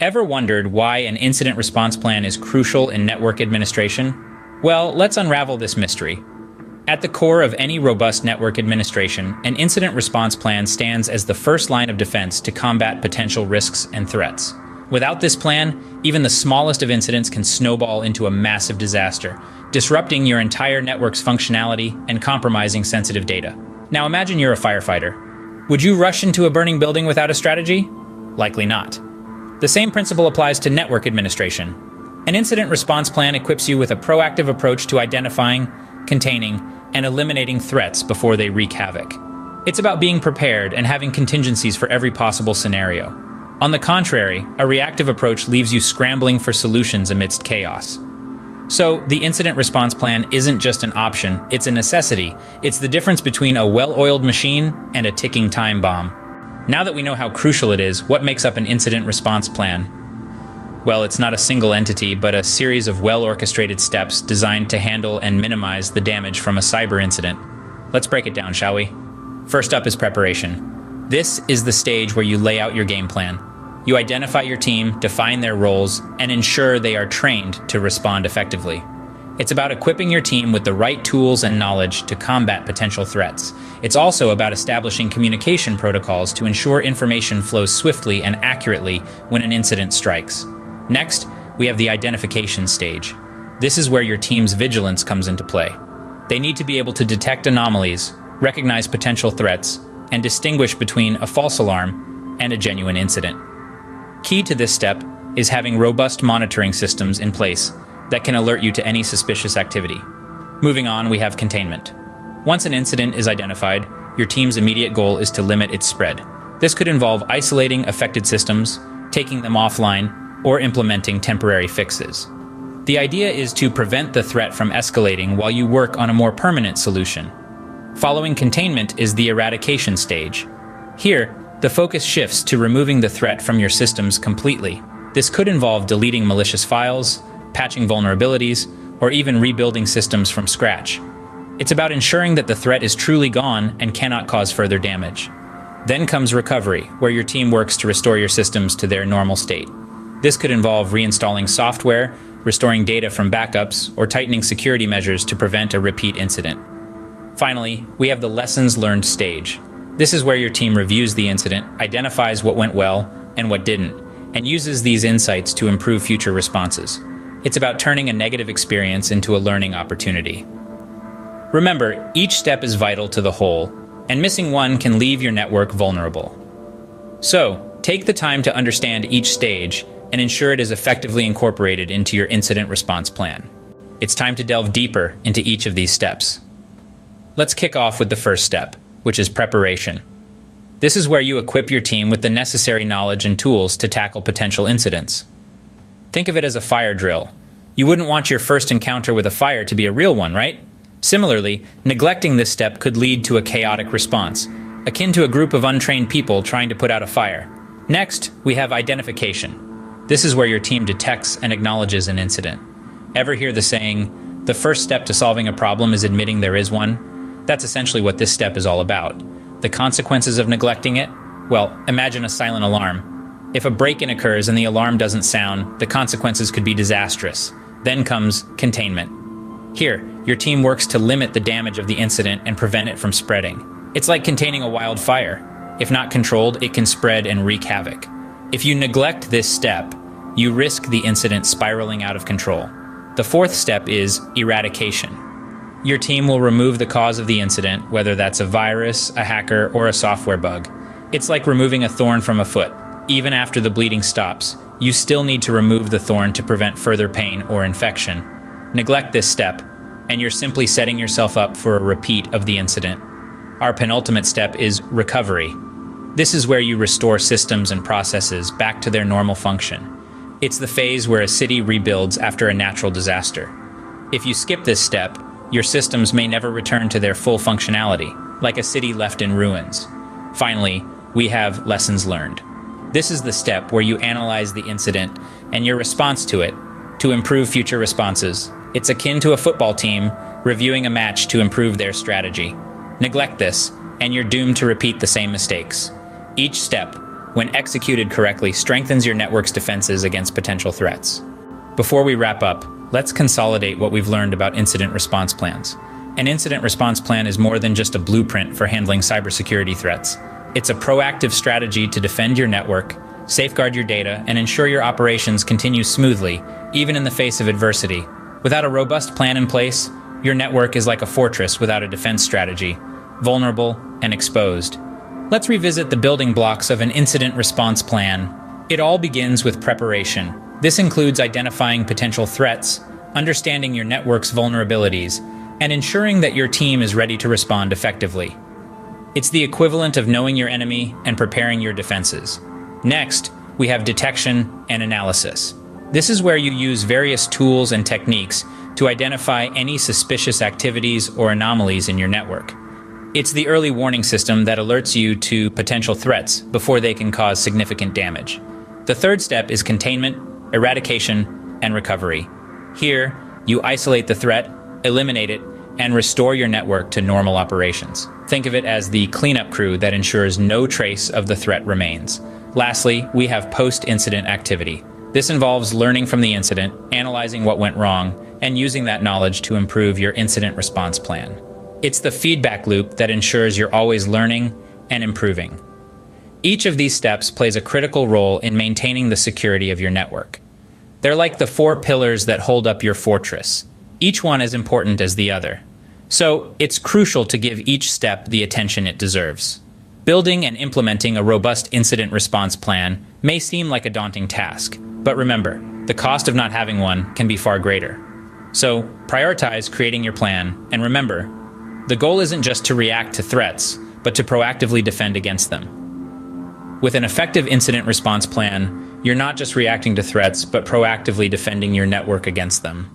Ever wondered why an incident response plan is crucial in network administration? Well, let's unravel this mystery. At the core of any robust network administration, an incident response plan stands as the first line of defense to combat potential risks and threats. Without this plan, even the smallest of incidents can snowball into a massive disaster, disrupting your entire network's functionality and compromising sensitive data. Now imagine you're a firefighter. Would you rush into a burning building without a strategy? Likely not. The same principle applies to network administration. An incident response plan equips you with a proactive approach to identifying, containing, and eliminating threats before they wreak havoc. It's about being prepared and having contingencies for every possible scenario. On the contrary, a reactive approach leaves you scrambling for solutions amidst chaos. So, the incident response plan isn't just an option, it's a necessity. It's the difference between a well-oiled machine and a ticking time bomb. Now that we know how crucial it is, what makes up an incident response plan? Well, it's not a single entity, but a series of well-orchestrated steps designed to handle and minimize the damage from a cyber incident. Let's break it down, shall we? First up is preparation. This is the stage where you lay out your game plan. You identify your team, define their roles, and ensure they are trained to respond effectively. It's about equipping your team with the right tools and knowledge to combat potential threats. It's also about establishing communication protocols to ensure information flows swiftly and accurately when an incident strikes. Next, we have the identification stage. This is where your team's vigilance comes into play. They need to be able to detect anomalies, recognize potential threats, and distinguish between a false alarm and a genuine incident. Key to this step is having robust monitoring systems in place that can alert you to any suspicious activity. Moving on, we have containment. Once an incident is identified, your team's immediate goal is to limit its spread. This could involve isolating affected systems, taking them offline, or implementing temporary fixes. The idea is to prevent the threat from escalating while you work on a more permanent solution. Following containment is the eradication stage. Here, the focus shifts to removing the threat from your systems completely. This could involve deleting malicious files, patching vulnerabilities, or even rebuilding systems from scratch. It's about ensuring that the threat is truly gone and cannot cause further damage. Then comes recovery, where your team works to restore your systems to their normal state. This could involve reinstalling software, restoring data from backups, or tightening security measures to prevent a repeat incident. Finally, we have the lessons learned stage. This is where your team reviews the incident, identifies what went well and what didn't, and uses these insights to improve future responses. It's about turning a negative experience into a learning opportunity. Remember, each step is vital to the whole, and missing one can leave your network vulnerable. So, take the time to understand each stage and ensure it is effectively incorporated into your incident response plan. It's time to delve deeper into each of these steps. Let's kick off with the first step, which is preparation. This is where you equip your team with the necessary knowledge and tools to tackle potential incidents. Think of it as a fire drill. You wouldn't want your first encounter with a fire to be a real one, right? Similarly, neglecting this step could lead to a chaotic response, akin to a group of untrained people trying to put out a fire. Next, we have identification. This is where your team detects and acknowledges an incident. Ever hear the saying, the first step to solving a problem is admitting there is one? That's essentially what this step is all about. The consequences of neglecting it? Well, imagine a silent alarm. If a break-in occurs and the alarm doesn't sound, the consequences could be disastrous. Then comes containment. Here, your team works to limit the damage of the incident and prevent it from spreading. It's like containing a wildfire. If not controlled, it can spread and wreak havoc. If you neglect this step, you risk the incident spiraling out of control. The fourth step is eradication. Your team will remove the cause of the incident, whether that's a virus, a hacker, or a software bug. It's like removing a thorn from a foot. Even after the bleeding stops, you still need to remove the thorn to prevent further pain or infection. Neglect this step, and you're simply setting yourself up for a repeat of the incident. Our penultimate step is recovery. This is where you restore systems and processes back to their normal function. It's the phase where a city rebuilds after a natural disaster. If you skip this step, your systems may never return to their full functionality, like a city left in ruins. Finally, we have lessons learned. This is the step where you analyze the incident and your response to it to improve future responses. It's akin to a football team reviewing a match to improve their strategy. Neglect this, and you're doomed to repeat the same mistakes. Each step, when executed correctly, strengthens your network's defenses against potential threats. Before we wrap up, let's consolidate what we've learned about incident response plans. An incident response plan is more than just a blueprint for handling cybersecurity threats. It's a proactive strategy to defend your network, safeguard your data, and ensure your operations continue smoothly, even in the face of adversity. Without a robust plan in place, your network is like a fortress without a defense strategy, vulnerable and exposed. Let's revisit the building blocks of an incident response plan. It all begins with preparation. This includes identifying potential threats, understanding your network's vulnerabilities, and ensuring that your team is ready to respond effectively. It's the equivalent of knowing your enemy and preparing your defenses. Next, we have detection and analysis. This is where you use various tools and techniques to identify any suspicious activities or anomalies in your network. It's the early warning system that alerts you to potential threats before they can cause significant damage. The third step is containment, eradication, and recovery. Here, you isolate the threat, eliminate it, and restore your network to normal operations. Think of it as the cleanup crew that ensures no trace of the threat remains. Lastly, we have post-incident activity. This involves learning from the incident, analyzing what went wrong, and using that knowledge to improve your incident response plan. It's the feedback loop that ensures you're always learning and improving. Each of these steps plays a critical role in maintaining the security of your network. They're like the four pillars that hold up your fortress, each one as important as the other. So, it's crucial to give each step the attention it deserves. Building and implementing a robust incident response plan may seem like a daunting task, but remember, the cost of not having one can be far greater. So, prioritize creating your plan, and remember, the goal isn't just to react to threats, but to proactively defend against them. With an effective incident response plan, you're not just reacting to threats, but proactively defending your network against them.